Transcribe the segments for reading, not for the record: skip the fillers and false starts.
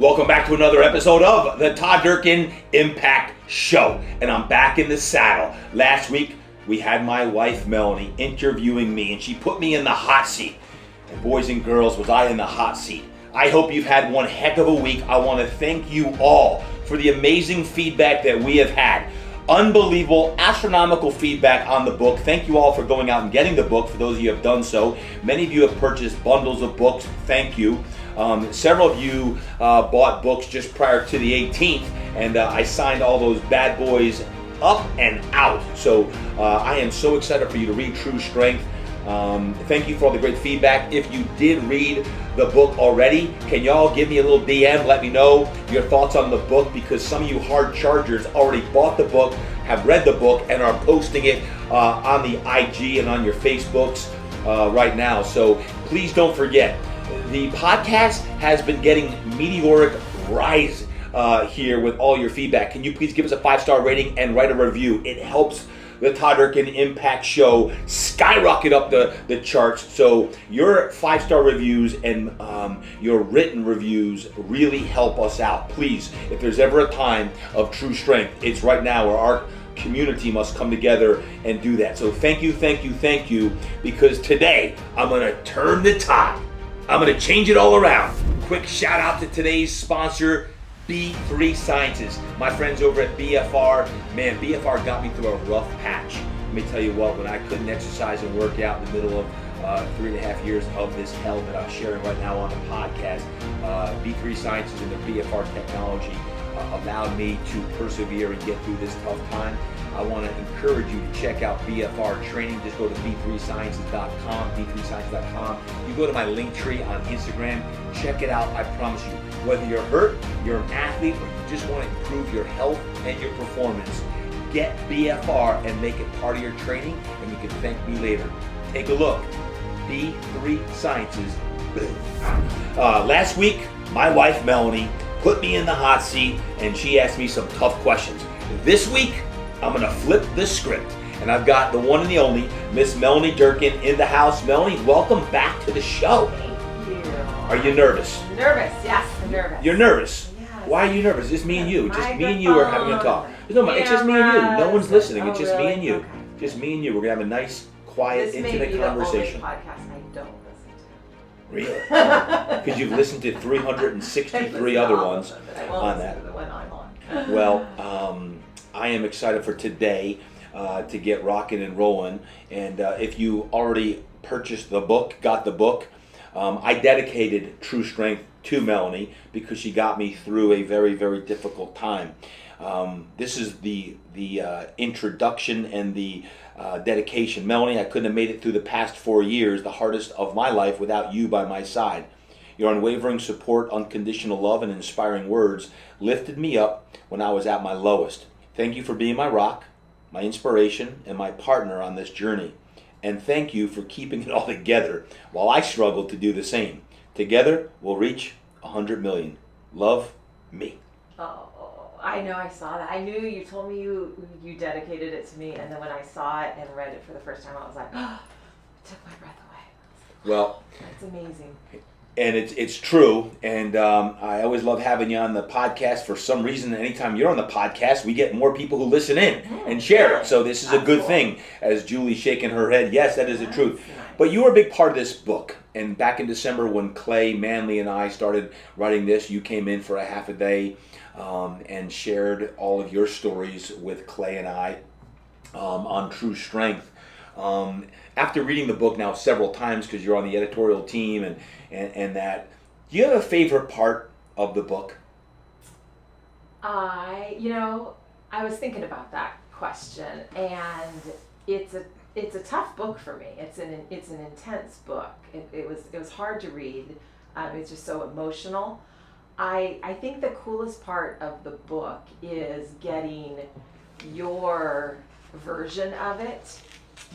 Welcome back to another episode of the Todd Durkin Impact Show. And I'm back in the saddle. Last week, we had my wife, Melanie, interviewing me, and she put me in the hot seat. And boys and girls, was I in the hot seat. I hope you've had one heck of a week. I want to thank you all for the amazing feedback that we have had. Unbelievable, astronomical feedback on the book. Thank you all for going out and getting the book, for those of you who have done so. Many of you have purchased bundles of books. Thank you. Several of you bought books just prior to the 18th, and I signed all those bad boys up and out. So I am so excited for you to read True Strength. Thank you for all the great feedback. If you did read the book already, can y'all give me a little DM? Let me know your thoughts on the book, because some of you hard chargers already bought the book, have read the book, and are posting it on the IG and on your Facebooks right now. So please don't forget. The podcast has been getting meteoric rise here with all your feedback. Can you please give us a 5-star rating and write a review? It helps the Todd Durkin Impact Show skyrocket up the charts. So your 5-star reviews and your written reviews really help us out. Please, if there's ever a time of true strength, it's right now, where our community must come together and do that. So thank you, because today I'm going to turn the tide. I'm going to change it all around. Quick shout out to today's sponsor, B3 Sciences. My friends over at BFR. Man, BFR got me through a rough patch. Let me tell you what, when I couldn't exercise and work out in the middle of 3.5 years of this hell that I'm sharing right now on the podcast, B3 Sciences and their BFR technology allowed me to persevere and get through this tough time. I want to encourage you to check out BFR training. Just go to b3sciences.com, b3sciences.com. You go to my link tree on Instagram, check it out. I promise you, whether you're hurt, you're an athlete, or you just want to improve your health and your performance, get BFR and make it part of your training, and you can thank me later. Take a look. B3 Sciences. Last week, my wife, Melanie, put me in the hot seat, and she asked me some tough questions. This week, I'm going to flip the script, and I've got the one and the only Miss Melanie Durkin in the house. Melanie, welcome back to the show. Thank you. Are you nervous? Nervous, yes, I'm nervous. You're nervous? Yes. Why are you nervous? Just me and you. Just me and you are having a talk. It's just me and you. No one's listening. It's just me and you. Okay. Just me and you. We're going to have a nice, quiet, intimate conversation. This may be the only podcast I don't listen to. Really? Because you've listened to 363 other ones on that. The one I'm on. Well, I am excited for today to get rocking and rolling. And if you already purchased the book, got the book, I dedicated True Strength to Melanie because she got me through a very, very difficult time. This is the introduction and the dedication. Melanie, I couldn't have made it through the past 4 years, the hardest of my life, without you by my side. Your unwavering support, unconditional love, and inspiring words lifted me up when I was at my lowest. Thank you for being my rock, my inspiration, and my partner on this journey. And thank you for keeping it all together while I struggled to do the same. Together, we'll reach 100 million. Love, me. Oh, I know, I saw that. I knew you told me you dedicated it to me, and then when I saw it and read it for the first time, I was like, oh, it took my breath away. Well, it's amazing. And it's true, and I always love having you on the podcast. For some reason, anytime you're on the podcast, we get more people who listen in and share it. So this is a good thing, as Julie's shaking her head. Yes, that is the truth. But you were a big part of this book. And back in December, when Clay, Manley, and I started writing this, you came in for a half a day and shared all of your stories with Clay and I on True Strength. After reading the book now several times, because you're on the editorial team and that, do you have a favorite part of the book? I was thinking about that question, and it's a tough book for me. It's an intense book. It was hard to read. It's just so emotional. I think the coolest part of the book is getting your version of it,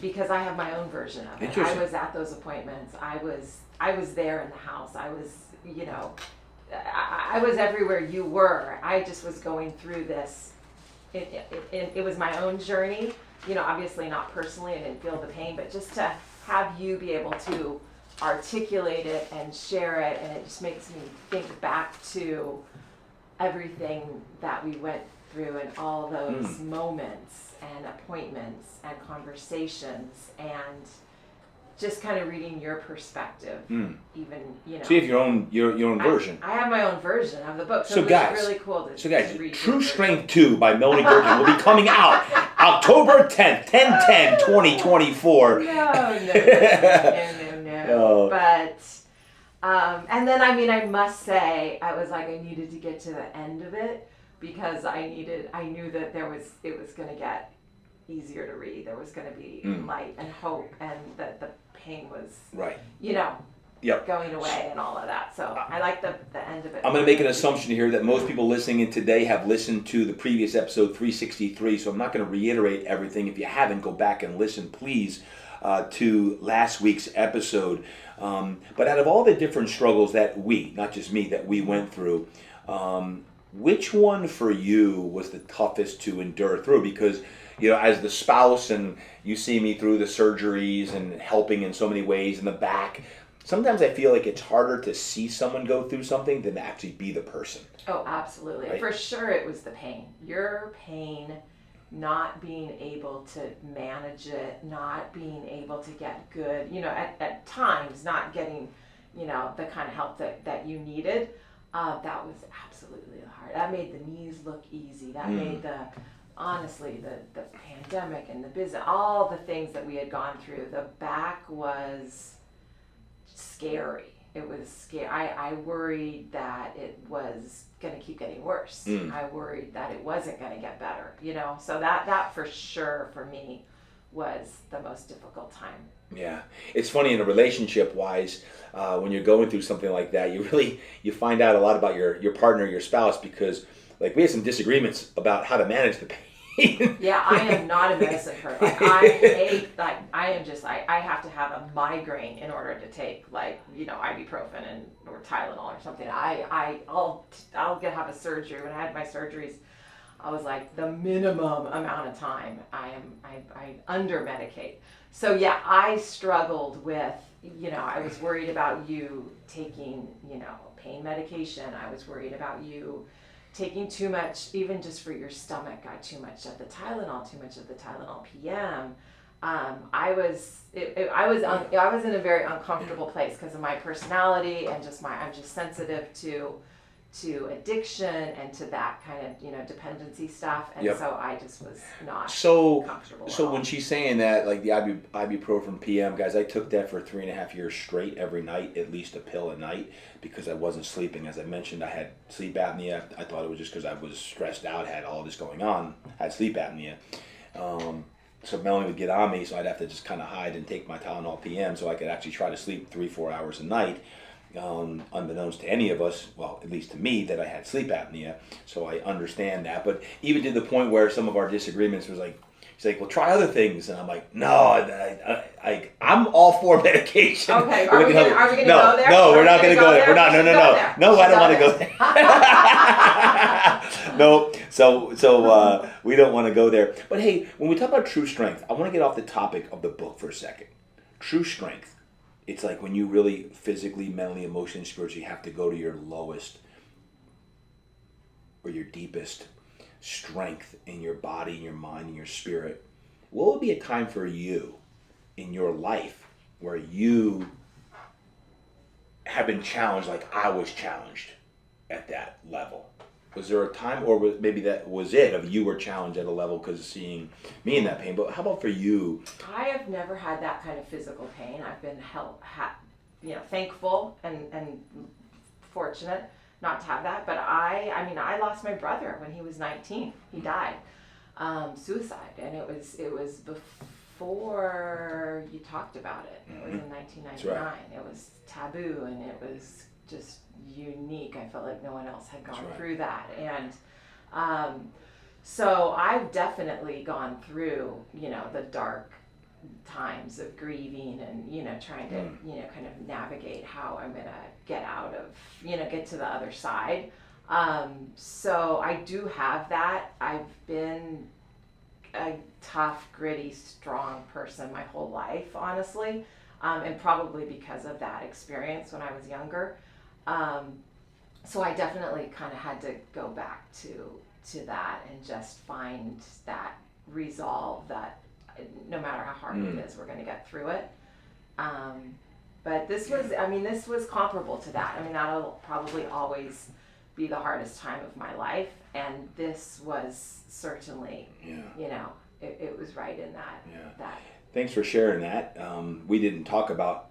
because I have my own version of it. I was at those appointments. I was there in the house. I was everywhere you were. I just was going through this. It was my own journey. Obviously not personally, I didn't feel the pain, but just to have you be able to articulate it and share it, and it just makes me think back to everything that we went through and all those moments and appointments and conversations, and just kind of reading your perspective, even, you know. So you have your own version. I have my own version of the book, so it's guys, really cool to read. True Strength 2 by Melanie Durkin will be coming out October 10th, 10/10/2024. No. But, and then, I mean, I must say, I was like, I needed to get to the end of it, because I knew that it was going to get easier to read. There was going to be light and hope, and that the pain was, you know, going away and all of that. So I like the end of it. I'm going to make an assumption here that most people listening in today have listened to the previous episode 363, so I'm not going to reiterate everything. If you haven't, go back and listen, please, to last week's episode. But out of all the different struggles that not just me, that we went through, which one for you was the toughest to endure through? Because, you know, as the spouse, and you see me through the surgeries and helping in so many ways in the back, sometimes I feel like it's harder to see someone go through something than to actually be the person. Oh, absolutely. Right? For sure it was the pain. Your pain, not being able to manage it, not being able to get good, you know, at times not getting, you know, the kind of help that you needed. That was absolutely hard. That made the knees look easy. That made honestly, the pandemic and the business, all the things that we had gone through, the back was scary. It was scary. I worried that it was going to keep getting worse. I worried that it wasn't going to get better, you know. So that for sure for me was the most difficult time. Yeah. It's funny, in a relationship wise, when you're going through something like that, you find out a lot about your partner, your spouse, because like we had some disagreements about how to manage the pain. Yeah, I am not a medicine person. I have to have a migraine in order to take, like, you know, ibuprofen or Tylenol or something. I'll have a surgery. When I had my surgeries, I was like, the minimum amount of time I under medicate. So yeah, I struggled with, you know, I was worried about you taking, you know, pain medication. I was worried about you taking too much, even just for your stomach, too much of the Tylenol PM. I was in a very uncomfortable place because of my personality and I'm just sensitive to addiction and to that kind of, you know, dependency stuff, and so I just was not comfortable. So when she's saying that, like the ibuprofen PM, guys, I took that for 3.5 years straight every night, at least a pill a night, because I wasn't sleeping. As I mentioned, I had sleep apnea. I thought it was just because I was stressed out, had all this going on, had sleep apnea. So Melanie would get on me, so I'd have to just kind of hide and take my Tylenol PM so I could actually try to sleep 3-4 hours a night. Unbeknownst to any of us, well, at least to me, that I had sleep apnea, so I understand that. But even to the point where some of our disagreements was like, he's like, well, try other things, and I'm like, no, I'm all for medication. Okay, are we gonna go there? No, we're not gonna go there. We're not. No, I don't want to go there. No, so we don't want to go there. But hey, when we talk about true strength, I want to get off the topic of the book for a second. True strength. It's like when you really physically, mentally, emotionally, spiritually have to go to your lowest or your deepest strength in your body, in your mind, in your spirit. What would be a time for you in your life where you have been challenged like I was challenged at that level? Was there a time, or maybe that was it, of you were challenged at a level because of seeing me in that pain? But how about for you? I have never had that kind of physical pain. I've been thankful and fortunate not to have that. But I lost my brother when he was 19. He died, suicide, and it was before you talked about it. It was in 1999. Right. It was taboo, and it was just unique. I felt like no one else had gone through that, and so I've definitely gone through, you know, the dark times of grieving and, you know, trying to, you know, kind of navigate how I'm gonna get out of, you know, get to the other side. So I do have that. I've been a tough, gritty, strong person my whole life, honestly. and probably because of that experience when I was younger. So I definitely kind of had to go back to that and just find that resolve that no matter how hard it is, we're going to get through it. But this was comparable to that. I mean, that'll probably always be the hardest time of my life, and this was certainly, it was right in that. Thanks for sharing that. We didn't talk about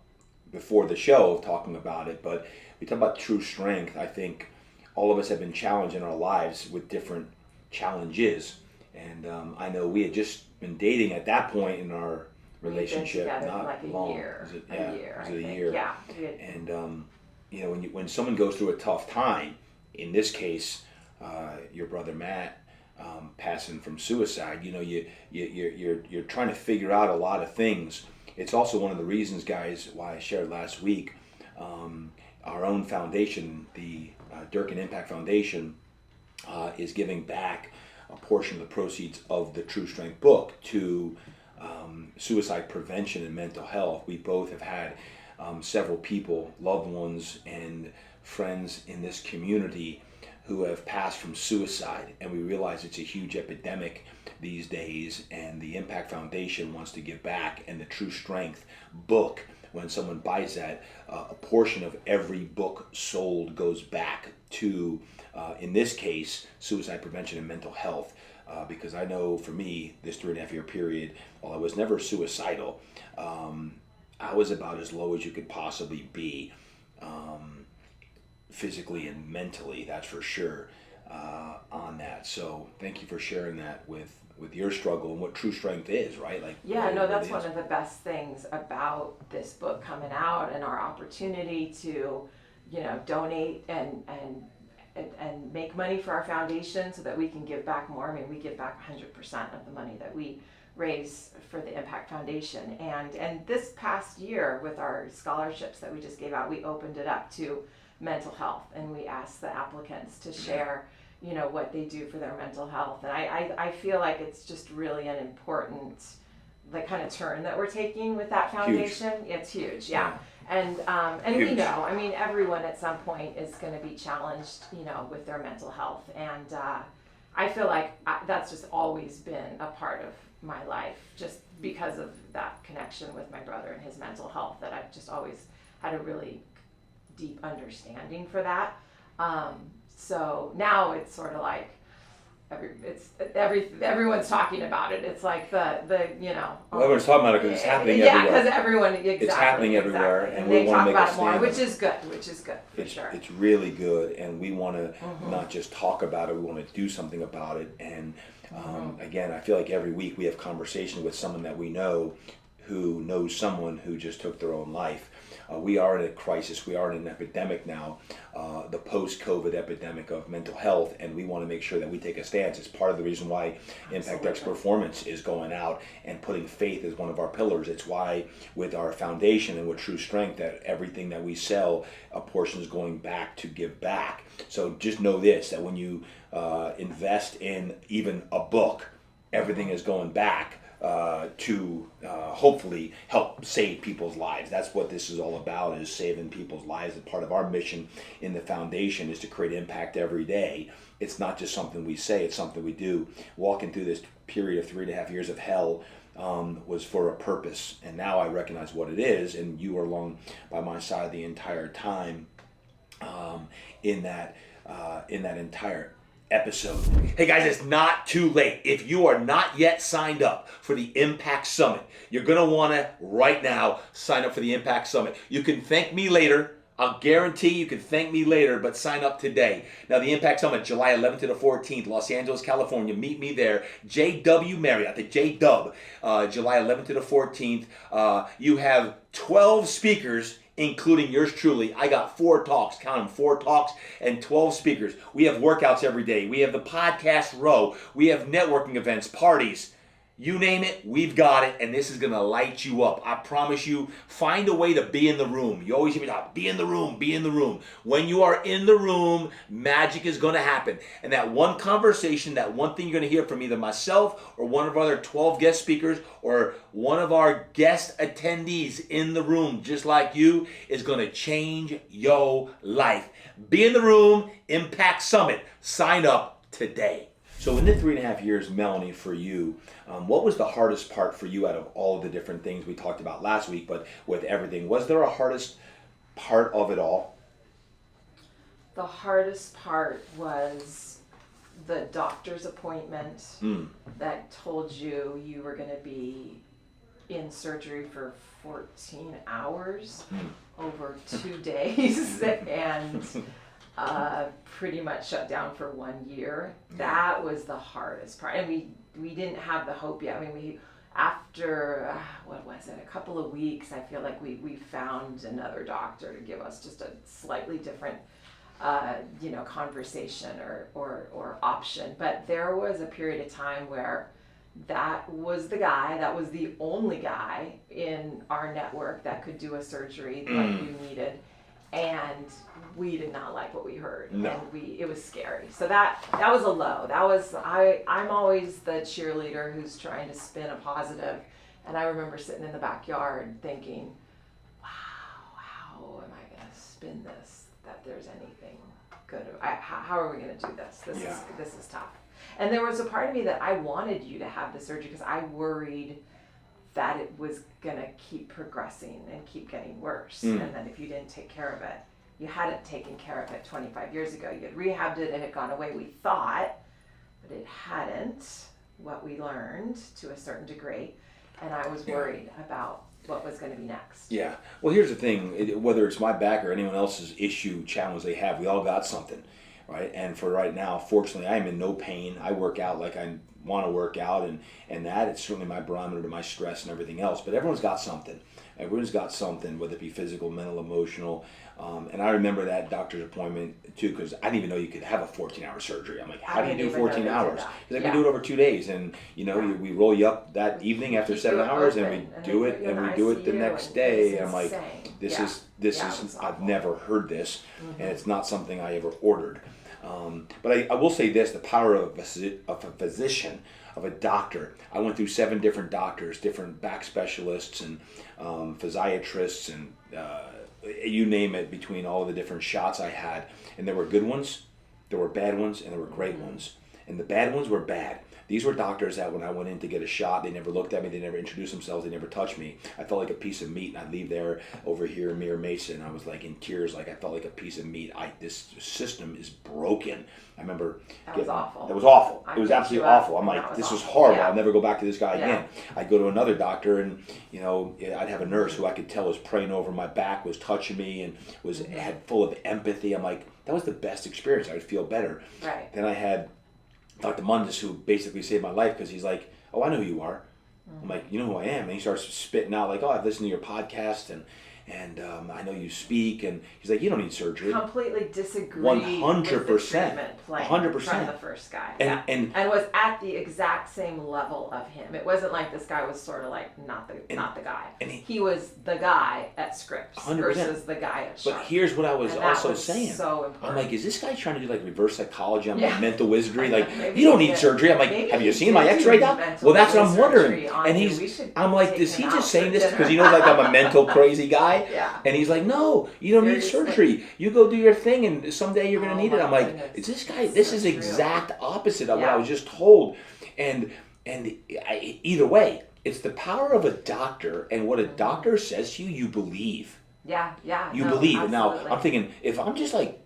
before the show talking about it, but we talk about true strength. I think all of us have been challenged in our lives with different challenges, and I know we had just been dating at that point in our relationship, not like long. Year. Was it a year? Was it a year? Yeah. And when someone goes through a tough time, in this case, your brother Matt passing from suicide, you're trying to figure out a lot of things. It's also one of the reasons, guys, why I shared last week, our own foundation, the Durkin Impact Foundation, is giving back a portion of the proceeds of the True Strength book to suicide prevention and mental health. We both have had several people, loved ones, and friends in this community who have passed from suicide, and we realize it's a huge epidemic these days, and the Impact Foundation wants to give back. And the True Strength book, when someone buys that, a portion of every book sold goes back to, in this case, suicide prevention and mental health. Because I know for me, this 3.5 year period, while I was never suicidal, I was about as low as you could possibly be, physically and mentally, that's for sure, on that. So thank you for sharing that with your struggle and what True Strength is, right? That's one of the best things about this book coming out, and our opportunity to, donate and make money for our foundation so that we can give back more. I mean, we give back 100% of the money that we raise for the Impact Foundation. And this past year, with our scholarships that we just gave out, we opened it up to mental health, and we asked the applicants to share, what they do for their mental health. And I feel like it's just really an important, kind of turn that we're taking with that foundation. Huge. It's huge, yeah. And huge. We know, I mean, everyone at some point is going to be challenged, with their mental health. And I feel like that's just always been a part of my life, just because of that connection with my brother and his mental health, that I've just always had a really deep understanding for that. So now it's sort of like everyone's talking about it. It's like the everyone's talking about it because it's happening everywhere. Yeah, because everyone it's happening everywhere, and we want to make about a it more, stand. which is good for sure. It's really good, and we want to not just talk about it. We want to do something about it. And again, I feel like every week we have conversation with someone that we know who knows someone who just took their own life. We are in a crisis. We are in an epidemic now, the post-COVID epidemic of mental health, and we want to make sure that we take a stance. It's part of the reason why Impact X Performance is going out and putting faith as one of our pillars. It's why with our foundation and with True Strength, that everything that we sell, a portion is going back to give back. So just know this, that when you invest in even a book, everything is going back to hopefully help save people's lives. That's what this is all about, is saving people's lives. And part of our mission in the foundation is to create impact every day. It's not just something we say, it's something we do. Walking through this period of 3.5 years of hell was for a purpose, and now I recognize what it is, and you were along by my side the entire time in that entire episode. Hey guys, it's not too late. If you are not yet signed up for the Impact Summit, you're going to want to right now sign up for the Impact Summit. You can thank me later. I'll guarantee you can thank me later, but sign up today. Now, the Impact Summit, July 11th to the 14th, Los Angeles, California. Meet me there. JW Marriott, the J-Dub, July 11th to the 14th. You have 12 speakers, including yours truly. I got 4 talks, count them, 4 talks and 12 speakers. We have workouts every day. We have the podcast row. We have networking events, parties. You name it, we've got it, and this is going to light you up. I promise you, find a way to be in the room. You always hear me talk, be in the room, be in the room. When you are in the room, magic is going to happen. And that one conversation, that one thing you're going to hear from either myself or one of our other 12 guest speakers or one of our guest attendees in the room, just like you, is going to change your life. Be in the room, Impact Summit. Sign up today. So in the 3.5 years, Melanie, for you, what was the hardest part for you out of all of the different things we talked about last week, but with everything? Was there a hardest part of it all? The hardest part was the doctor's appointment that told you you were going to be in surgery for 14 hours over 2 days and pretty much shut down for 1 year. That was the hardest part. And we didn't have the hope yet. I mean, after, what was it, a couple of weeks, I feel like we found another doctor to give us just a slightly different, conversation or option. But there was a period of time where that was the only guy in our network that could do a surgery like you needed. And we did not like what we heard, and it was scary. So that was a low. I'm always the cheerleader who's trying to spin a positive, and I remember sitting in the backyard thinking, wow, how am I going to spin this? That there's anything good? How are we going to do this? This is tough. And there was a part of me that I wanted you to have the surgery because I worried that it was going to keep progressing and keep getting worse. And then if you didn't take care of it, you hadn't taken care of it 25 years ago. You had rehabbed it and it had gone away, we thought, but it hadn't, what we learned to a certain degree. And I was worried about what was going to be next. Yeah. Well, here's the thing. Whether it's my back or anyone else's issue, challenge they have, we all got something, right? And for right now, fortunately, I am in no pain. I work out like I want to work out, and that it's certainly my barometer to my stress and everything else. But everyone's got something. Everyone's got something, whether it be physical, mental, emotional. And I remember that doctor's appointment too, because I didn't even know you could have a 14-hour surgery. I'm like, how do you do 14 hours? He's like, we do it over 2 days, and we roll you up that evening after 7 hours, and we do it the next day. And I'm like, this is I've never heard this, and it's not something I ever ordered. But I will say this, the power of a physician, of a doctor. I went through 7 different doctors, different back specialists and physiatrists and you name it, between all of the different shots I had. And there were good ones, there were bad ones, and there were great ones. And the bad ones were bad. These were doctors that when I went in to get a shot, they never looked at me, they never introduced themselves, they never touched me. I felt like a piece of meat, and I'd leave there over here in Mirror Mason. I was like in tears, like I felt like a piece of meat. this system is broken. I remember that was awful. It was awful. It was absolutely awful. I'm like, this is horrible. I'll never go back to this guy again. I'd go to another doctor, and I'd have a nurse who I could tell was praying over my back, was touching me, and was had full of empathy. I'm like, that was the best experience. I would feel better. Right. Then I had Dr. Mundus, who basically saved my life, because he's like, oh, I know who you are. I'm like, you know who I am? And he starts spitting out like, oh, I've listened to your podcast, and I know you speak. And he's like, you don't need surgery. Completely disagreed 100%. with the treatment plan 100%. from the first guy. And was at the exact same level of him. It wasn't like this guy was sort of like not the guy. And he was the guy at Scripps 100%. Versus the guy at Sharp. But here's what I was also saying. So important. I'm like, is this guy trying to do like reverse psychology? I'm like, mental wizardry. Like, you don't need surgery. I'm like, have you seen my X-ray doc? Well, that's what I'm wondering. And I'm like, is he just saying this because he knows like I'm a mental crazy guy? Yeah. And he's like, no, you don't need surgery. You go do your thing, and someday you're going to need it. I'm like, is this guy? This is exact opposite of what I was just told. And either way, it's the power of a doctor, and what a doctor says to you, you believe. Yeah. You believe. Absolutely. Now, I'm thinking, if I'm just like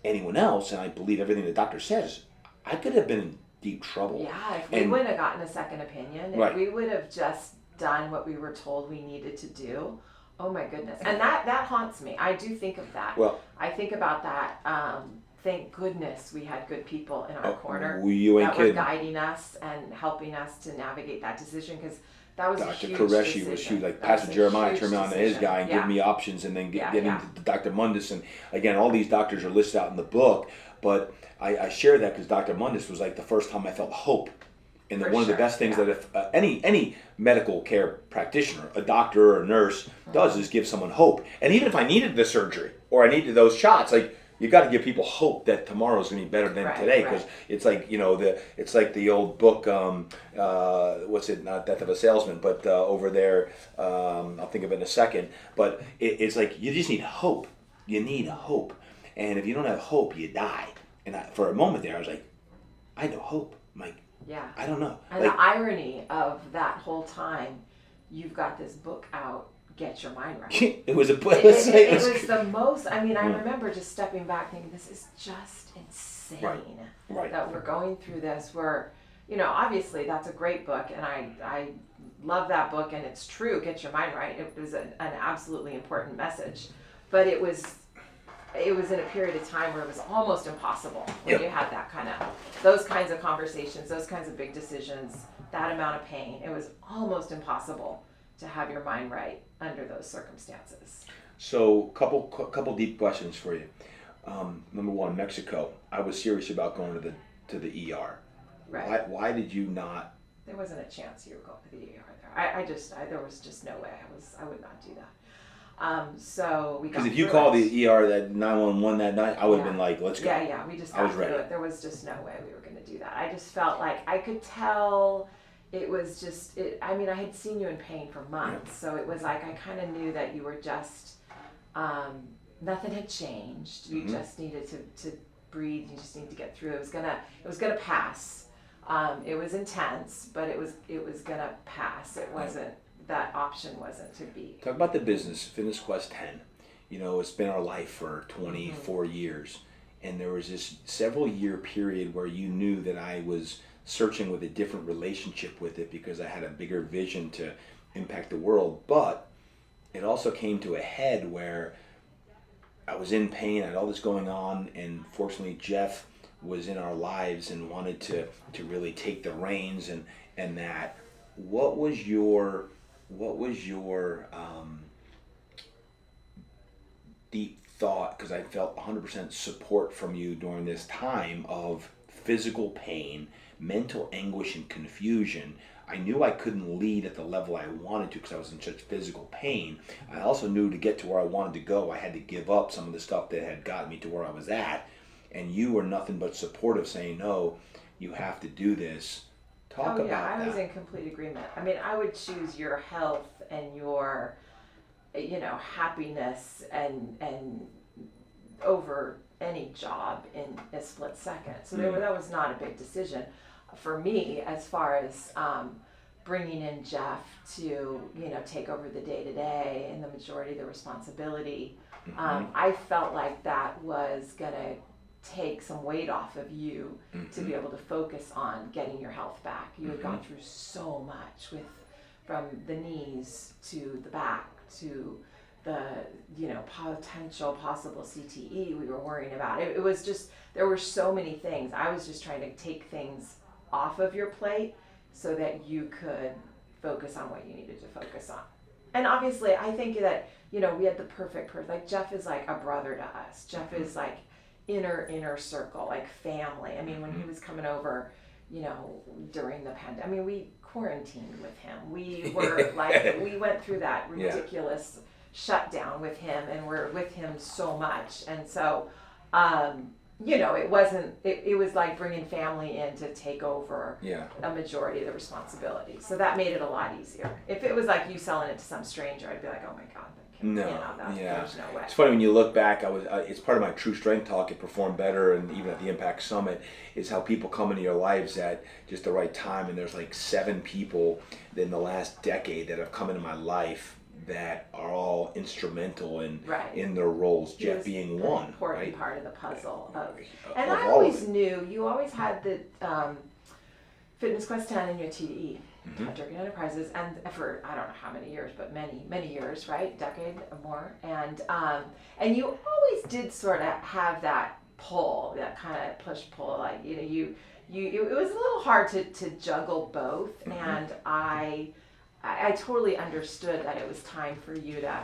anyone else, and I believe everything the doctor says, I could have been in deep trouble. Yeah, if we wouldn't have gotten a second opinion, if we would have just done what we were told we needed to do. Oh my goodness. And that haunts me. I do think of that. Well, I think about that. Thank goodness we had good people in our corner that were guiding us and helping us to navigate that decision, because that was Dr. a huge Qureshi decision. was huge. Like Pastor Jeremiah turned me on to his guy and gave me options, and then getting to Dr. Mundus. And again, all these doctors are listed out in the book, but I share that because Dr. Mundus was like the first time I felt hope. And For one of the sure, best things yeah. that if any medical care practitioner, a doctor or a nurse, does is give someone hope. And even if I needed the surgery or I needed those shots, like you got to give people hope that tomorrow's going to be better than Right, today. Because right. it's like it's like the old book, what's it? Not Death of a Salesman, but over there, I'll think of it in a second. But it's like you just need hope. You need hope, and if you don't have hope, you die. And for a moment there, I was like, I know hope. I'm like, Yeah. I don't know. And Like, the irony of that whole time, you've got this book out, Get Your Mind Right. it was a It was the most, I mean, I Mm. remember just stepping back thinking, this is just insane Right. that we're going through this. We're, obviously that's a great book, and I love that book, and it's true, Get Your Mind Right. It was an absolutely important message. But it was in a period of time where it was almost impossible when Yep. you had those kinds of conversations, those kinds of big decisions, that amount of pain. It was almost impossible to have your mind right under those circumstances. So, couple deep questions for you. Number one, Mexico. I was serious about going to the ER. Right. Why did you not? There wasn't a chance you were going to the ER there. There was just no way. I would not do that. So we got Because if you through called it. the ER that 911 that night, I would have Yeah. been like, let's go. Yeah, we just I got was through ready. it. There was just no way we were going to do that. I just felt like I could tell it was just, I mean, I had seen you in pain for months, so it was like I kind of knew that you were just, nothing had changed. You Mhm. just needed to breathe. You just needed to get through. It was gonna pass. It was intense, but it was gonna pass. It wasn't, that option wasn't to be. Talk about the business, Fitness Quest 10. It's been our life for 24 years. And there was this several year period where you knew that I was searching with a different relationship with it because I had a bigger vision to impact the world. But it also came to a head where I was in pain, I had all this going on, and fortunately Jeff was in our lives and wanted to really take the reins and that. What was your deep thought, because I felt 100% support from you during this time of physical pain, mental anguish, and confusion. I knew I couldn't lead at the level I wanted to because I was in such physical pain. I also knew to get to where I wanted to go, I had to give up some of the stuff that had gotten me to where I was at. And you were nothing but supportive, saying, no, you have to do this. Talk about that. I was in complete agreement. I mean, I would choose your health and your, happiness and over any job in a split second. So that was not a big decision for me as far as bringing in Jeff to take over the day-to-day and the majority of the responsibility. I felt like that was gonna take some weight off of you to be able to focus on getting your health back. You had gone through so much from the knees to the back to the potential possible CTE we were worrying about. It was just, there were so many things. I was just trying to take things off of your plate so that you could focus on what you needed to focus on. And obviously I think that we had the perfect person. Like Jeff is like a brother to us. Jeff is like inner circle, like family. I mean, when he was coming over, during the pandemic, I mean, we quarantined with him. We were like, we went through that ridiculous shutdown with him, and we're with him so much. And so, it was like bringing family in to take over a majority of the responsibility. So that made it a lot easier. If it was like you selling it to some stranger, I'd be like, oh my God. There's no way. It's funny when you look back. It's part of my True Strength talk at Perform Better, and even at the Impact Summit, is how people come into your lives at just the right time. And there's like 7 people in the last decade that have come into my life that are all instrumental in their roles. Jeff being one, important part of the puzzle. And of I always knew you always had the Fitness Quest 10 in your TDE. Durkin Enterprises, and for I don't know how many years, but many years, right? Decade or more, and you always did sort of have that pull, that kind of push pull, like it was a little hard to juggle both, and I totally understood that it was time for you to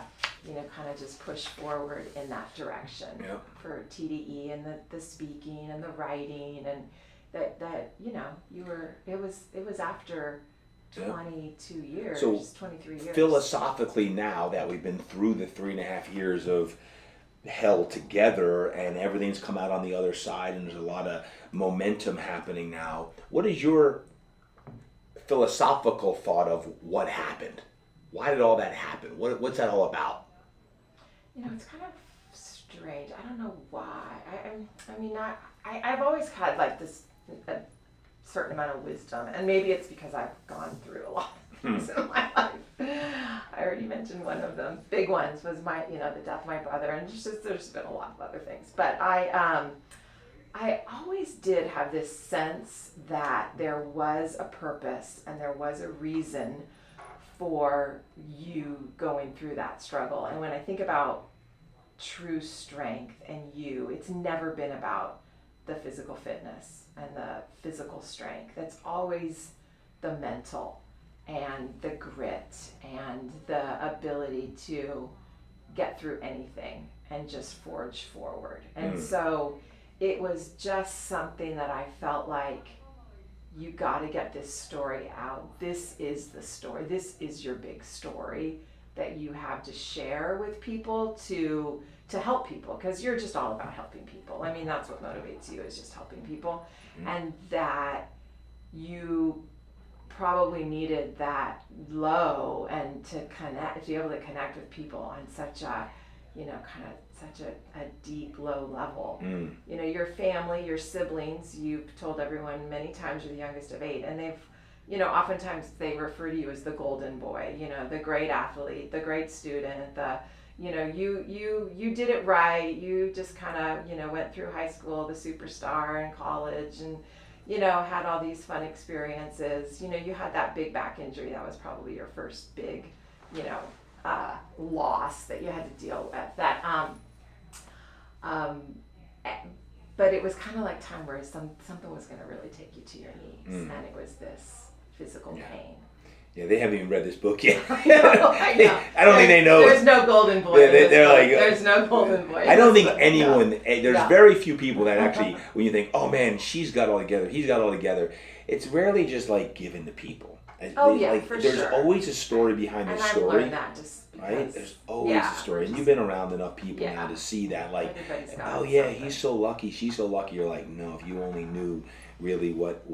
kind of just push forward in that direction for TDE and the speaking and the writing that you know, it was after 22 years, So 23 years. philosophically, now that we've been through the 3.5 years of hell together and everything's come out on the other side and there's a lot of momentum happening now, what is your philosophical thought of what happened? Why did all that happen? What's that all about? You know, it's kind of strange. I don't know why. I mean, I've always had like this a certain amount of wisdom, and maybe it's because I've gone through a lot of things in my life. I already mentioned one of them. Big ones was the death of my brother, and there's been a lot of other things. But I always did have this sense that there was a purpose and there was a reason for you going through that struggle. And when I think about true strength and it's never been about the physical fitness and the physical strength. It's always the mental and the grit and the ability to get through anything and just forge forward. And so it was just something that I felt like, you got to get this story out. This is the story. This is your big story that you have to share with people to help people, because you're just all about helping people. I mean, that's what motivates you, is just helping people. And that you probably needed that low and to be able to connect with people on such a, such a deep, low level. You know, your family, your siblings, you've told everyone many times you're the youngest of 8, and they've, oftentimes they refer to you as the golden boy, the great athlete, the great student, you did it right. You just went through high school, the superstar, and college, and, had all these fun experiences. You had that big back injury. That was probably your first big, loss that you had to deal with. But it was kind of like time where something was going to really take you to your knees, and it was this physical pain. Yeah, they haven't even read this book yet. I know. I don't think they know. There's no golden boy. They're like, there's no golden boy. I don't think anyone. There's very few people that actually, when you think, oh man, she's got it all together, he's got it all together. It's rarely just like given to people. For there's sure. always a story behind the story. And I've learned that just because. Right? There's always a story. And you've been around enough people now to see that. Like, oh yeah, something. He's so lucky, she's so lucky. You're like, no, if you only knew really what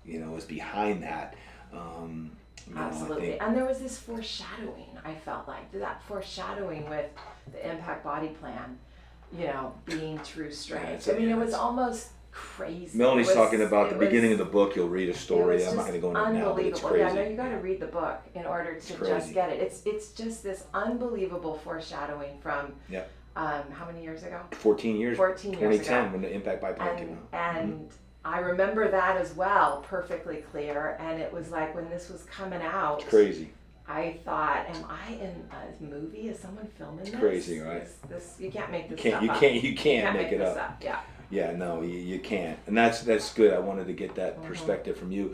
is behind that. Absolutely. And there was this foreshadowing, I felt like. That foreshadowing with the Impact Body Plan, being true strength. It was almost crazy. Melanie's talking about the beginning of the book. You'll read a story. I'm not going to go into it now, but it's crazy. Yeah, no, you got to read the book in order to just get it. It's just this unbelievable foreshadowing from how many years ago? 14 years. 14 years ago. 2010 when the Impact Body Plan came out. And I remember that as well, perfectly clear. And it was like when this was coming out. It's crazy. I thought, am I in a movie? Is someone filming this? It's crazy, right? This you can't make this stuff up. You can't make it up. Yeah. Yeah, no, you can't. And that's good. I wanted to get that perspective from you.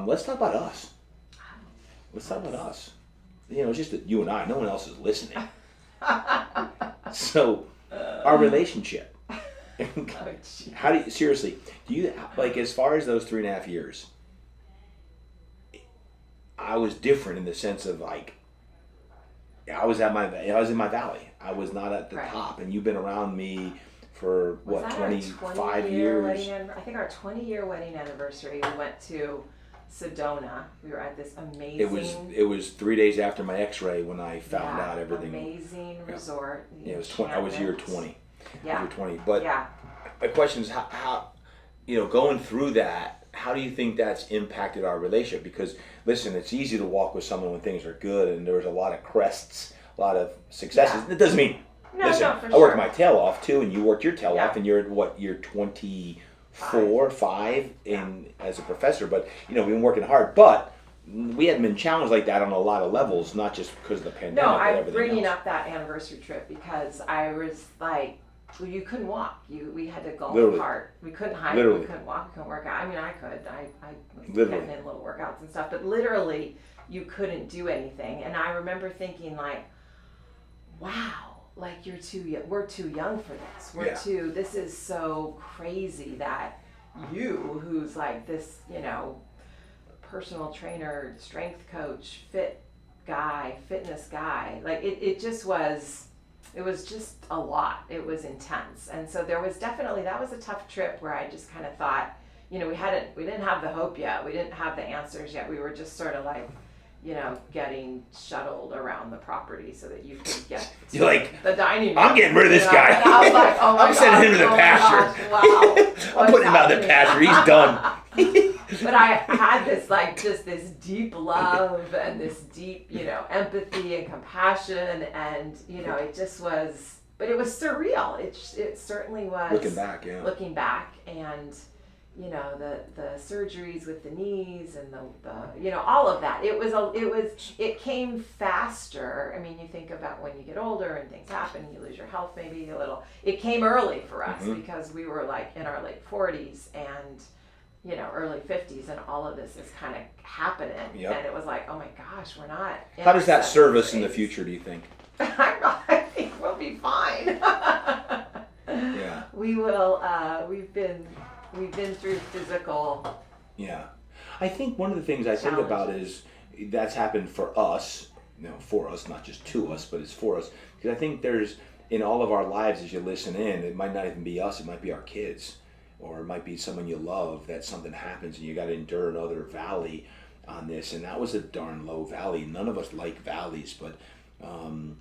Let's talk about us. Let's talk about us. It's just that you and I. No one else is listening. So, our relationship. How do you like, as far as those 3.5 years, I was different in the sense of like, I was in my valley. I was not at the top, and you've been around me for 25 years. I think our 20-year wedding anniversary, we went to Sedona. We were at this amazing. It was 3 days after my X-ray when I found out everything. Amazing resort. Yeah, it was 20. I was year 20. Yeah. Year 20. But my question is how going through that, how do you think that's impacted our relationship? Because listen, it's easy to walk with someone when things are good and there's a lot of crests, a lot of successes. It doesn't mean I worked my tail off too, and you worked your tail off, and you're at year 24, 5 as a professor. But we've been working hard, but we hadn't been challenged like that on a lot of levels, not just because of the pandemic. No, I'm bringing up that anniversary trip because I was like, you couldn't walk. We had to golf cart. We couldn't hike. We couldn't walk. We couldn't work out. I mean, I could. I was getting in little workouts and stuff, but literally, you couldn't do anything. And I remember thinking like, wow. Like we're too young for this. This is so crazy that you, who's like this, personal trainer, strength coach, fitness guy. Like it just was, it was just a lot. It was intense. And so that was a tough trip where I just kind of thought, we didn't have the hope yet. We didn't have the answers yet. We were just sort of like, getting shuttled around the property so that you could get to You're like, the dining room. I'm getting rid of this guy. And I was like, oh my I'm sending him to the pasture. Wow. I'm putting him out in the pasture. He's done. But I had this just this deep love and this deep, empathy and compassion, and it just was. But it was surreal. It certainly was. Looking back, yeah. Looking back, and the surgeries with the knees and the all of that. It came faster. I mean, you think about when you get older and things happen, you lose your health maybe a little. It came early for us because we were like in our late 40s and early 50s, and all of this is kind of happening. Yep. And it was like, oh my gosh, we're not. How does that serve us in the future, do you think? I think we'll be fine. Yeah. We will. We've been through physical. Yeah. I think one of the things I think about is that's happened for us, for us, not just to us, but it's for us. Because I think there's, in all of our lives, as you listen in, it might not even be us, it might be our kids. Or it might be someone you love that something happens and you got to endure another valley on this. And that was a darn low valley. None of us like valleys, but... and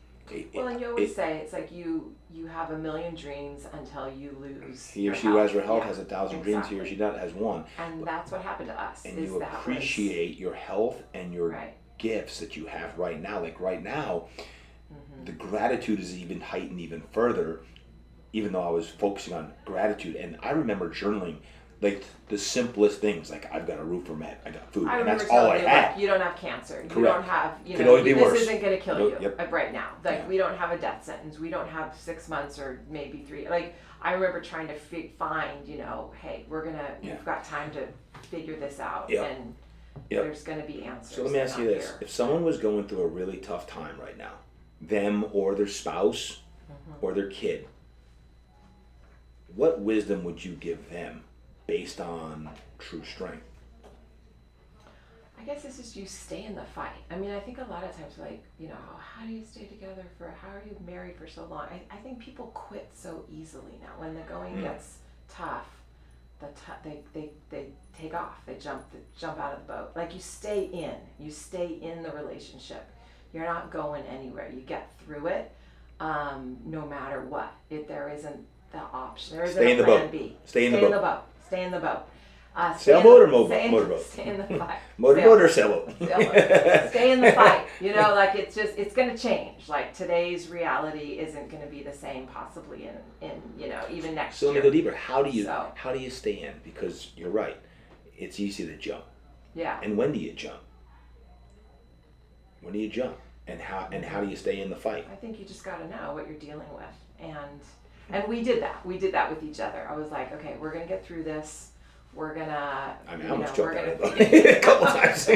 you always say, it's like you have a million dreams until you lose. He or she who has her health has 1,000 dreams. He or she not has one. And that's what happened to us. And you appreciate your health and your gifts that you have right now. Like right now, the gratitude is even heightened even further, even though I was focusing on gratitude. And I remember journaling like the simplest things, like I've got a roof over my head, I got food, and that's all I had. Like, you don't have cancer. Correct. You don't have, Could always be worse. This isn't going to kill you Yep. right now. Like we don't have a death sentence. We don't have 6 months or maybe 3. Like I remember trying to find, hey, we've got time to figure this out, and there's going to be answers. So let me ask you this: if someone was going through a really tough time right now, them or their spouse or their kid, what wisdom would you give them based on true strength? I guess it's just you stay in the fight. I mean, I think a lot of times, like, how do you stay together how are you married for so long? I think people quit so easily now. When the going gets tough, they take off. They jump out of the boat. Like you stay in the relationship. You're not going anywhere. You get through it, no matter what. If there isn't the option, there isn't a plan B. Stay in the boat. Stay in the boat. Sailboat or motorboat? Stay in the fight. Motorboat or sailboat? Stay in the fight. Like it's going to change. Like today's reality isn't going to be the same possibly in even next year. So let me go deeper. How do you stay in? Because you're right. It's easy to jump. Yeah. And when do you jump? When do you jump? And how do you stay in the fight? I think you just got to know what you're dealing with. And we did that. We did that with each other. I was like, okay, we're going to get through this. We're going to... I mean, I almost jumped out of the boat a couple times.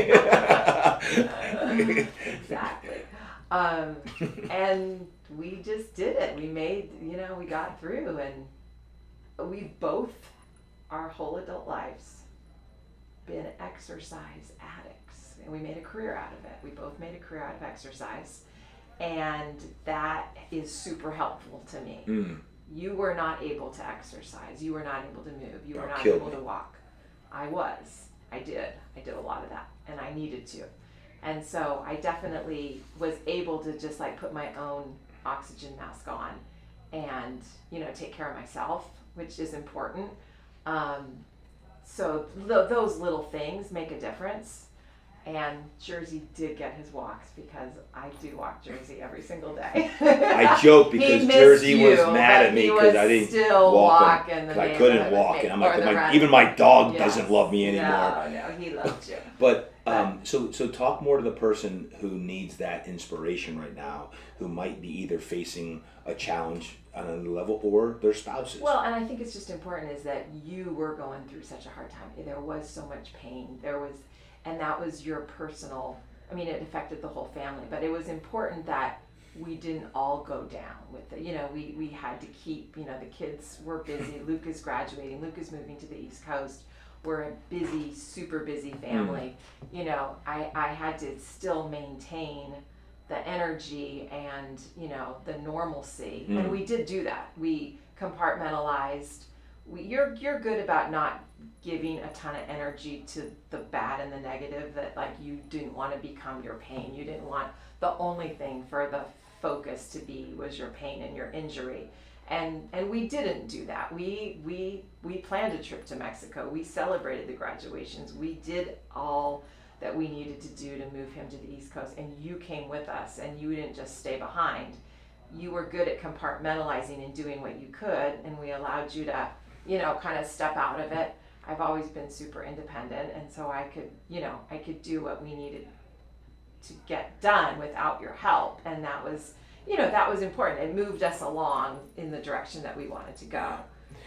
Exactly. And we just did it. We made, we got through. And we both, our whole adult lives, been exercise addicts. And we made a career out of it. We both made a career out of exercise. And that is super helpful to me. You were not able to exercise. You were not able to move. You were not able to walk. I was. I did a lot of that, and I needed to. And so I definitely was able to just like put my own oxygen mask on and, take care of myself, which is important. So those little things make a difference. And Jersey did get his walks because I do walk Jersey every single day. I joke because Jersey was mad at me because I didn't walk him. I couldn't walk, and I'm like, even my dog doesn't love me anymore. No, he loves you. But so talk more to the person who needs that inspiration right now, who might be either facing a challenge on another level or their spouses. Well, and I think it's just important is that you were going through such a hard time. There was so much pain. And that was your personal, it affected the whole family, but it was important that we didn't all go down with it. We had to keep, the kids were busy. Luke is graduating. Luke is moving to the East Coast. We're a busy, super busy family. I had to still maintain the energy and, the normalcy. And we did do that. We compartmentalized. You're good about not giving a ton of energy to the bad and the negative, that like you didn't want to become your pain. You didn't want the only thing for the focus to be was your pain and your injury. And we didn't do that. We planned a trip to Mexico. We celebrated the graduations. We did all that we needed to do to move him to the East Coast, and you came with us, and you didn't just stay behind. You were good at compartmentalizing and doing what you could, and we allowed you to, kind of step out of it. I've always been super independent, and so I could do what we needed to get done without your help, and that was important. It moved us along in the direction that we wanted to go.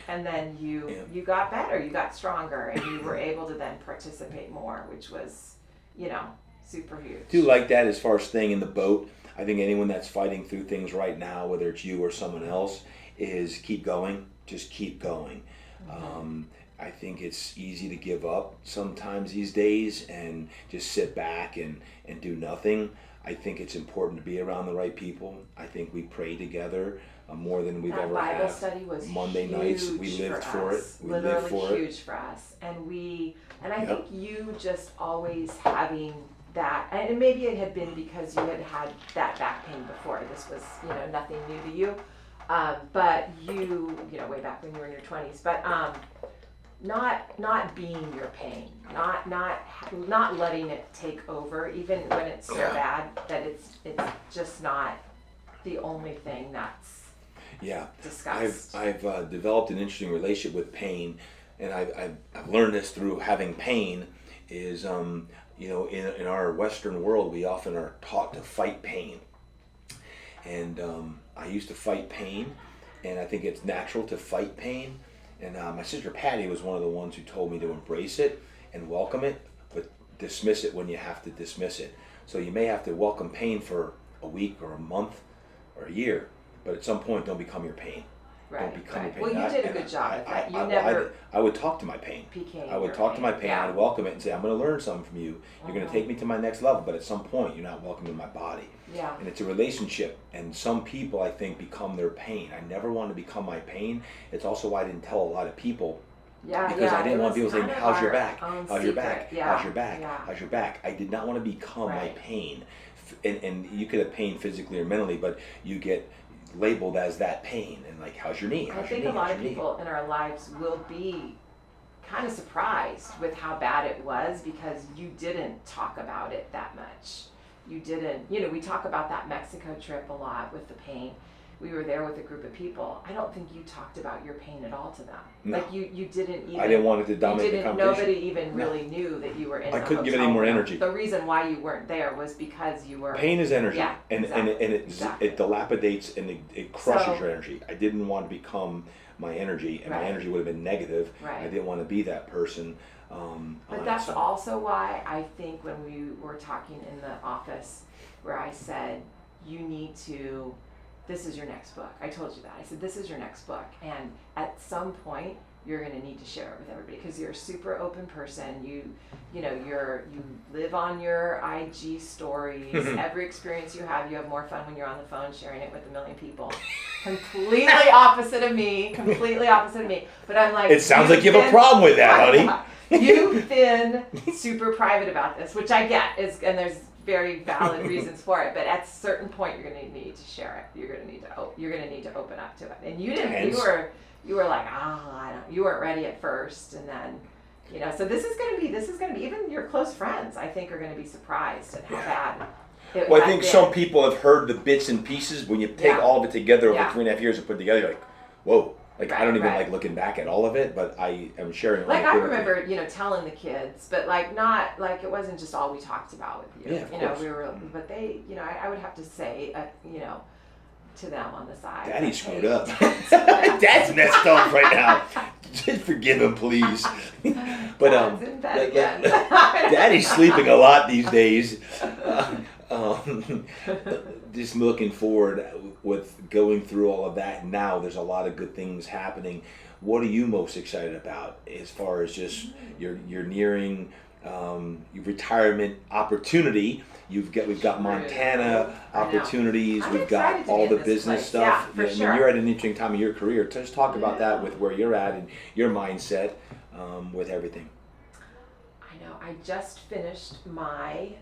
And then you got better, you got stronger, and you were able to then participate more, which was, super huge. Do you like that as far as staying in the boat? I think anyone that's fighting through things right now, whether it's you or someone else, is keep going. Just keep going. Mm-hmm. I think it's easy to give up sometimes these days and just sit back and do nothing. I think it's important to be around the right people. I think we pray together more than we've ever had. Bible study was Monday huge nights, we lived for it. We Literally lived for huge for us. And I think you just always having that, and maybe it had been because you had that back pain before. This was, nothing new to you. But you, way back when you were in your 20s, but not being your pain, not letting it take over, even when it's so bad that it's just not the only thing that's discussed. I've developed an interesting relationship with pain, and I've learned this through having pain. Is in our Western world, we often are taught to fight pain, and I used to fight pain, and I think it's natural to fight pain. And my sister Patty was one of the ones who told me to embrace it and welcome it, but dismiss it when you have to dismiss it. So you may have to welcome pain for a week or a month or a year, but at some point don't become your pain. Right. Don't become your pain. Well, you did a good job at that. I would talk to my pain. I would talk to my pain. I'd welcome it and say, I'm going to learn something from you. You're going to take me to my next level, but at some point you're not welcoming my body. Yeah. And it's a relationship, and some people, I think, become their pain. I never wanted to become my pain. It's also why I didn't tell a lot of people. Because I didn't want people saying, how's your back? How's your back? How's your back? How's your back? I did not want to become my pain. And you could have pain physically or mentally, but you get labeled as that pain, and like, how's your knee? I think a lot of people in our lives will be kind of surprised with how bad it was because you didn't talk about it that much. You didn't, we talk about that Mexico trip a lot with the pain. We were there with a group of people. I don't think you talked about your pain at all to them. No. Like you didn't even. I didn't want it to dominate the conversation. Nobody even really knew that you were in. I couldn't give it any more energy. The reason why you weren't there was because you were. Pain is energy, and exactly. it dilapidates and it crushes your energy. I didn't want to become my energy, and my energy would have been negative. Right. I didn't want to be that person. But that's also why I think when we were talking in the office, where I said, you need to. This is your next book. I told you that. I said, this is your next book. And at some point, you're going to need to share it with everybody because you're a super open person. You live on your IG stories. Every experience you have more fun when you're on the phone sharing it with a million people. Completely opposite of me. But I'm like, it sounds like you have a problem with that, honey. You've been super private about this, which I get, and there's very valid reasons for it, but at a certain point you're going to need to share it. You're going to need to open up to it. And you didn't. You were like, you weren't ready at first, and then so this is going to be even your close friends, I think, are going to be surprised at how bad it Well, I think some people have heard the bits and pieces. When you take all of it together over 3.5 years and put it together, you're like, whoa. Like, I don't even like looking back at all of it, but I am sharing. Like, I remember, telling the kids, but not it wasn't just all we talked about with you. Yeah, we were, but they, I would have to say, to them on the side. Daddy screwed up. Dad's messed up right now. Just forgive him, please. But Daddy's sleeping a lot these days. just looking forward with going through all of that now, there's a lot of good things happening. What are you most excited about as far as just you're nearing your retirement opportunity? We've got Montana opportunities. We've got all the business stuff. Yeah, for sure. I mean, you're at an interesting time of your career. Just talk about that with where you're at and your mindset with everything. I know. I just finished my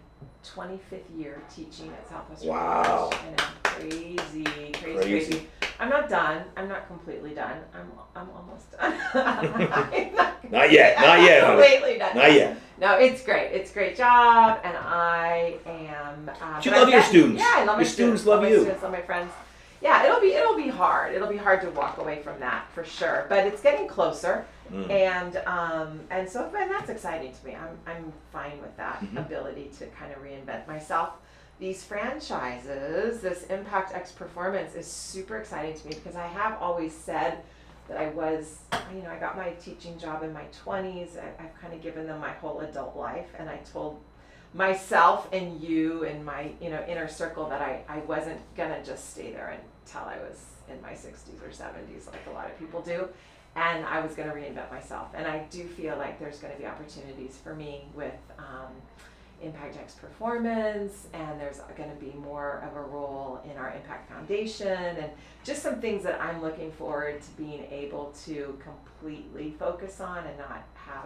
25th year teaching at Southwestern Wow. College. I know, crazy. I'm not done. I'm not completely done. I'm almost done. Not yet. Completely done. Not yet. No, it's great. It's a great job, and I am. You love your students. Yeah, I love my students. Love you. Students, love my friends. Yeah, it'll be hard. It'll be hard to walk away from that for sure. But it's getting closer, and so that's exciting to me. I'm fine with that ability to kind of reinvent myself. These franchises, this Impact X Performance is super exciting to me because I have always said that I got my teaching job in my 20s. I've kind of given them my whole adult life, and I told myself and you and my inner circle that I wasn't gonna just stay there until I was in my 60s or 70s like a lot of people do, and I was gonna reinvent myself. And I do feel like there's gonna be opportunities for me with Impact X Performance, and there's going to be more of a role in our Impact Foundation, and just some things that I'm looking forward to being able to completely focus on and not have,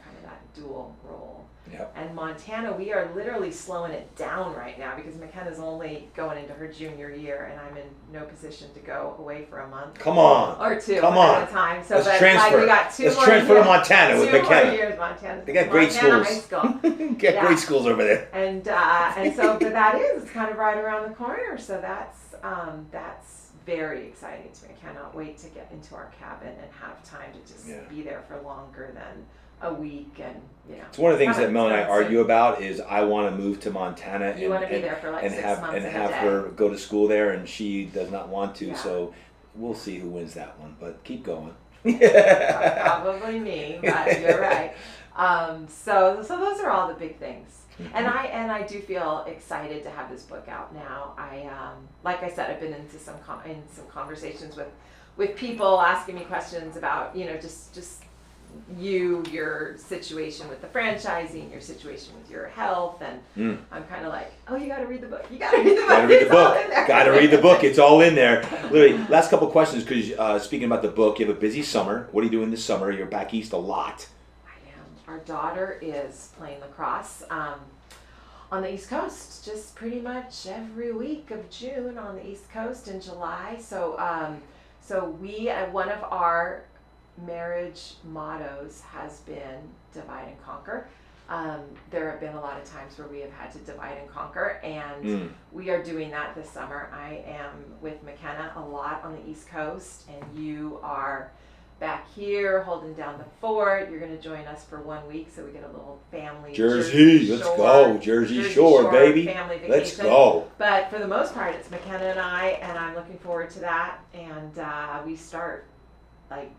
kind of that dual role. Yep. And Montana, we are literally slowing it down right now because McKenna's only going into her junior year, and I'm in no position to go away for a month. Come on. Or two Come on. at a time. So Let's transfer. We got two Let's more transfer years, to Montana with McKenna. 2 more years, Montana. They got great Montana schools. High School. Great schools over there. And so, but it's kind of right around the corner. So that's very exciting to me. I cannot wait to get into our cabin and have time to just be there for longer than a week. And it's one of the things that Mel and I argue about is I want to move to Montana and be there for like and 6 have months and have her go to school there, and she does not want to. So we'll see who wins that one. But keep going. Probably me, but you're right. So those are all the big things. And I do feel excited to have this book out now. Like I said, I've been into some conversations with people asking me questions about just your situation with the franchising, your situation with your health, and I'm kind of like, oh, you got to read the book. You got to read the book. Got to read the book. Got to read the book. It's all in there. Literally, last couple questions because speaking about the book, you have a busy summer. What are you doing this summer? You're back east a lot. I am. Our daughter is playing lacrosse on the East Coast, just pretty much every week of June on the East Coast in July. So we one of our marriage mottos has been divide and conquer. There have been a lot of times where we have had to divide and conquer, and we are doing that this summer. I am with McKenna a lot on the East Coast, and you are back here holding down the fort. You're going to join us for 1 week, so we get a little family Jersey let's Shore, go Jersey Shore baby, family vacation. Let's go. But for the most part, it's McKenna and I'm looking forward to that, and we start like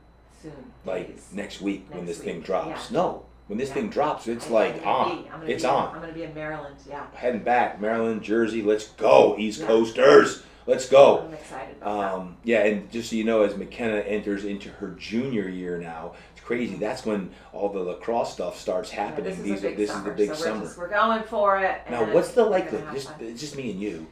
soon. Like next week when this thing drops. Yeah. No, when this thing drops, it's I'm on. I'm going to be in Maryland, Heading back, Maryland, Jersey, let's go. East Coasters, let's go. I'm excited about that. And just so you know, as McKenna enters into her junior year now, it's crazy. That's when all the lacrosse stuff starts happening. This is the big summer. We're going for it. Now, what's the likelihood, just me and you,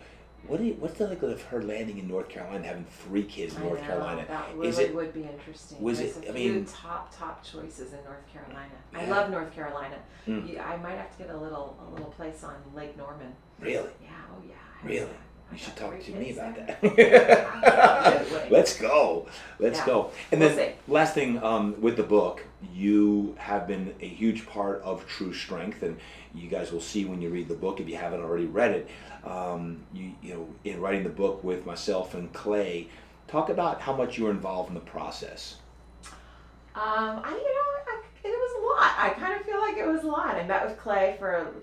what's the likelihood of her landing in North Carolina, having 3 kids in North Carolina? That really would be interesting. There's a few top choices in North Carolina. I love North Carolina. I might have to get a little place on Lake Norman. Really? Yeah. Oh yeah. Really? You should talk to me about that. Let's go. Let's go. And then last thing with the book, you have been a huge part of True Strength, and you guys will see when you read the book if you haven't already read it. In writing the book with myself and Clay, talk about how much you were involved in the process. It was a lot. I kind of feel like it was a lot. I met with Clay for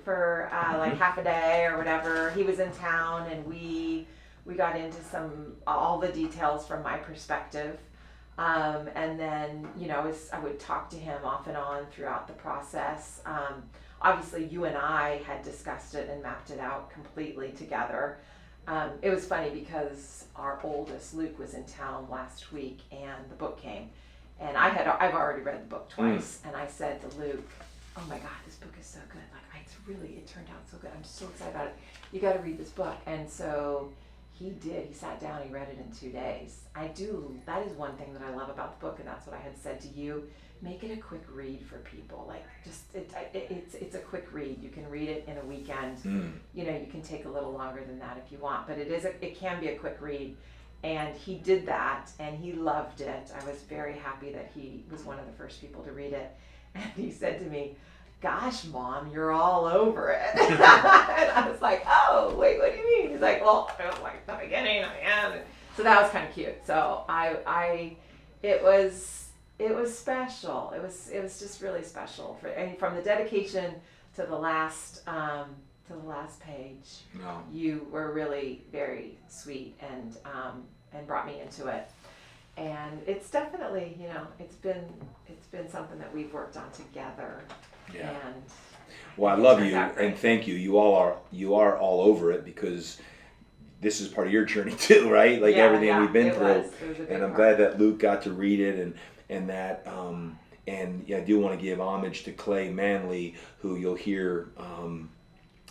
like half a day or whatever. He was in town, and we got into all the details from my perspective. And then, I would talk to him off and on throughout the process. Obviously, you and I had discussed it and mapped it out completely together. It was funny because our oldest, Luke, was in town last week and the book came. And I've already read the book twice. And I said to Luke, oh my God, this book is so good. It turned out so good. I'm so excited about it. You got to read this book. And so he did. He sat down, he read it in 2 days. That is one thing that I love about the book, and that's what I had said to you. Make it a quick read for people. It's a quick read. You can read it in a weekend. You can take a little longer than that if you want, but it can be a quick read. And he did that, and he loved it. I was very happy that he was one of the first people to read it. And he said to me, gosh, Mom, you're all over it. And I was like, oh, wait, what do you mean? He's like, well, I was like, the beginning, I am. So that was kind of cute. So it was special. It was just really special. From the dedication to the last page, you were really very sweet and brought me into it. And it's definitely, it's been something that we've worked on together. Yeah. And well, I love you and thank you. You are all over it because this is part of your journey too, right? Like everything we've been through. And I'm glad that Luke got to read it and that I do want to give homage to Clay Manley, who you'll hear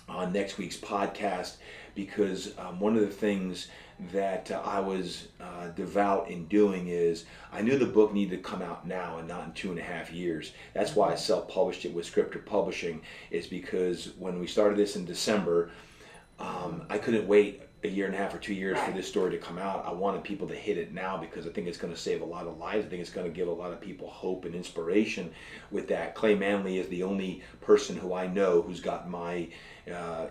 on next week's podcast, because one of the things that I was devout in doing is I knew the book needed to come out now and not in 2.5 years. That's why I self-published it with Scripture Publishing, is because when we started this in December, I couldn't wait 1.5 or 2 years for this story to come out. I wanted people to hit it now because I think it's going to save a lot of lives. I think it's going to give a lot of people hope and inspiration with that. Clay Manley is the only person who I know who's got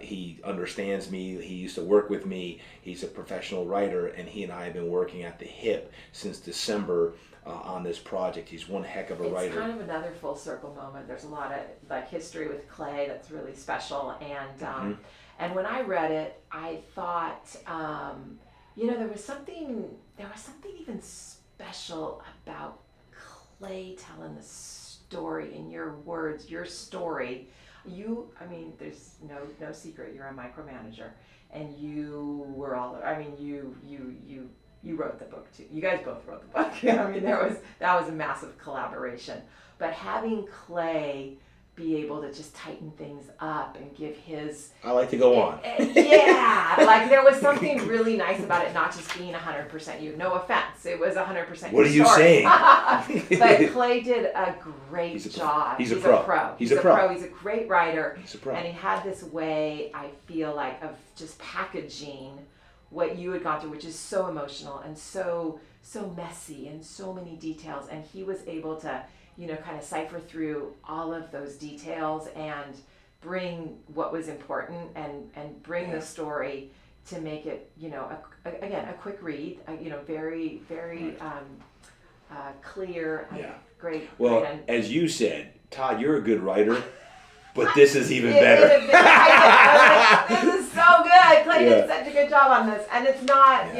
he understands me. He used to work with me. He's a professional writer, and he and I have been working at the hip since December on this project. He's one heck of a writer. It's kind of another full circle moment. There's a lot of history with Clay that's really special, and and when I read it, I thought, there was something even special about Clay telling the story in your words, your story. There's no secret. You're a micromanager, and you were you wrote the book too. You guys both wrote the book. That was a massive collaboration. But having Clay be able to just tighten things up and give his... I like to go on. There was something really nice about it, not just being 100% you. No offense, it was 100% What are you saying? But Clay did a great job. He's a pro. He's a pro. He's a great writer. He's a pro. And he had this way, I feel like, of just packaging what you had gone through, which is so emotional and so messy and so many details. And he was able to kind of cipher through all of those details and bring what was important and bring the story to make it, a quick read, very, very clear, great. Well, great as you said, Todd, you're a good writer, but this is even better. This is so good. Clay did such a good job on this, and it's not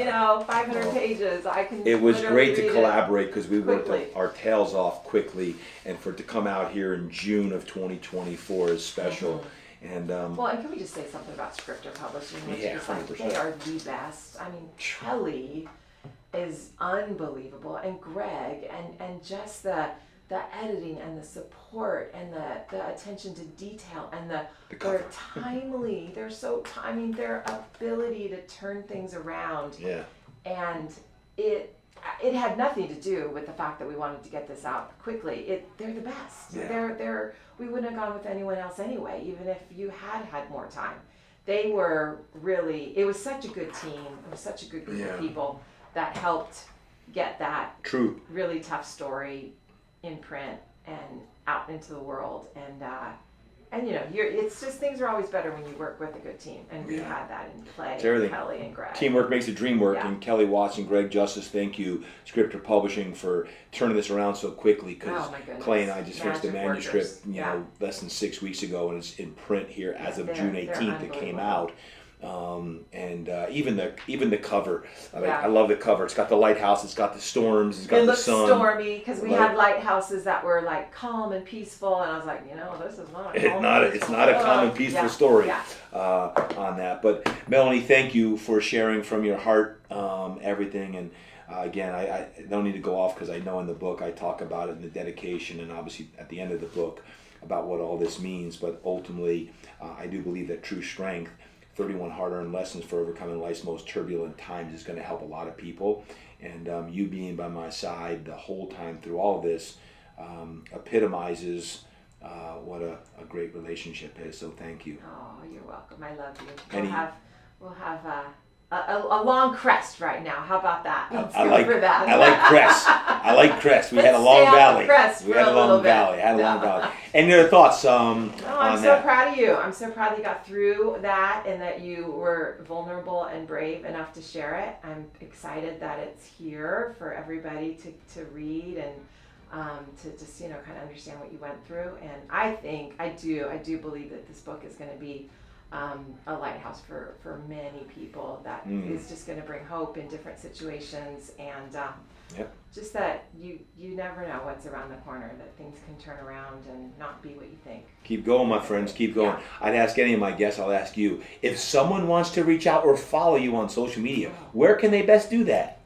500 pages. It was great to collaborate because we worked our tails off quickly, and for it to come out here in June of 2024 is special. And and can we just say something about Scripture Publishing, which is 100%. They are the best. Kelly is unbelievable, and Greg, and just the editing and the support and the attention to detail and they're timely. They're so their ability to turn things around. Yeah. And it had nothing to do with the fact that we wanted to get this out quickly. They're the best. Yeah. We wouldn't have gone with anyone else anyway, even if you had more time. They were really. It was such a good team. It was such a good group of people that helped get that really tough story in print and out into the world, and it's just things are always better when you work with a good team, and we had that in Clay, Kelly, and Greg. Teamwork makes the dream work, and Kelly Watson, Greg Justice, thank you, Scripture Publishing, for turning this around so quickly, because Clay and I just finished the manuscript, less than 6 weeks ago, and it's in print here as of June 18th. It came out. And even the cover. Yeah. I love the cover. It's got the lighthouse. It's got the storms. It's got It the looks sun. stormy because we had lighthouses that were like calm and peaceful, and I was like, this is not a calm and It's peaceful. not a calm and peaceful story Yeah. On that. But Melanie, thank you for sharing from your heart everything. And again, I don't need to go off because I know in the book I talk about it in the dedication, and obviously at the end of the book about what all this means. But ultimately, I do believe that true strength, 31 hard-earned lessons for overcoming life's most turbulent times, is going to help a lot of people. And you being by my side the whole time through all of this epitomizes what a great relationship is. So thank you. Oh, you're welcome. I love you. We'll have a long crest right now. How about that? Let's go for that. I like crest. We had a long valley. We had a long valley. And your thoughts on I'm so proud of you. I'm so proud that you got through that and that you were vulnerable and brave enough to share it. I'm excited that it's here for everybody to read and to just kind of understand what you went through. And I do believe that this book is going to be a lighthouse for many people that is just going to bring hope in different situations, and just that you never know what's around the corner, that things can turn around and not be what you think. Keep going, my friends. Keep going. Yeah. I'd ask any of my guests, I'll ask you, if someone wants to reach out or follow you on social media, where can they best do that?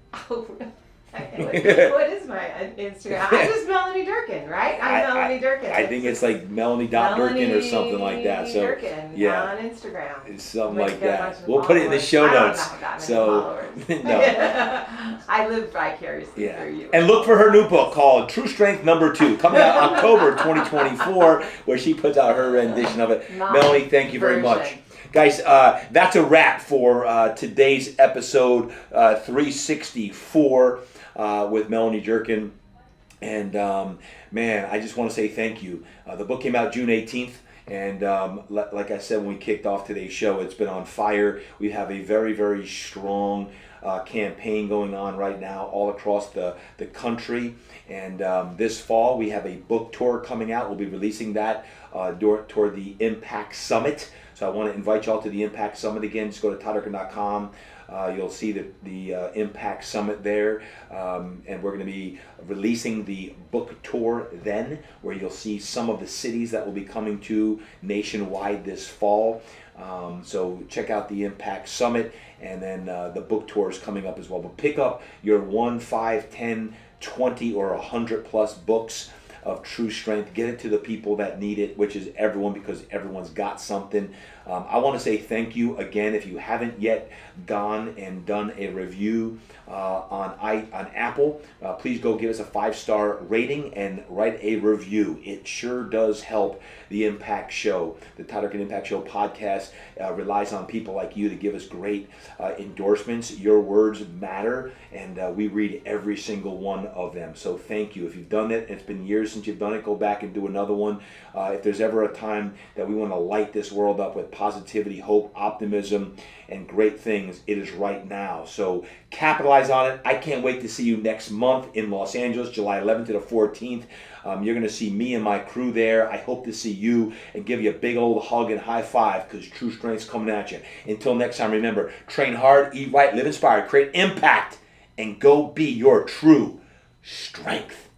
What is my Instagram? I'm just Melanie Durkin, right? Melanie Durkin. I think it's like Melanie.Durkin or something like that. So Durkin, on Instagram. It's something like that. We'll put it in the show notes. So no. I live vicariously through you. And look for her new book called True Strength #2, coming out October 2024, where she puts out her rendition of it. Melanie, thank you very much. Guys, that's a wrap for today's episode 364 with Melanie Durkin. And man, I just want to say thank you. The book came out June 18th. And like I said when we kicked off today's show, it's been on fire. We have a very, very strong campaign going on right now all across the country. And this fall, we have a book tour coming out. We'll be releasing that toward the Impact Summit. So I want to invite y'all to the Impact Summit again. Just go to toddurkin.com. You'll see the Impact Summit there. And we're going to be releasing the book tour then, where you'll see some of the cities that will be coming to nationwide this fall. So check out the Impact Summit, and then the book tour is coming up as well. But pick up your 1, 5, 10, 20, or 100 plus books of true strength. Get it to the people that need it, which is everyone, because everyone's got something. I want to say thank you again. If you haven't yet gone and done a review on Apple, please go give us a 5-star rating and write a review. It sure does help the Impact Show. The Todd Durkin Impact Show podcast relies on people like you to give us great endorsements. Your words matter, and we read every single one of them. So thank you. If you've done it, it's been years since you've done it, go back and do another one. If there's ever a time that we want to light this world up with positivity, hope, optimism, and great things, it is right now. So capitalize on it. I can't wait to see you next month in Los Angeles, July 11th to the 14th. You're going to see me and my crew there. I hope to see you and give you a big old hug and high five, because true strength's coming at you. Until next time, remember, train hard, eat right, live inspired, create impact, and go be your true strength.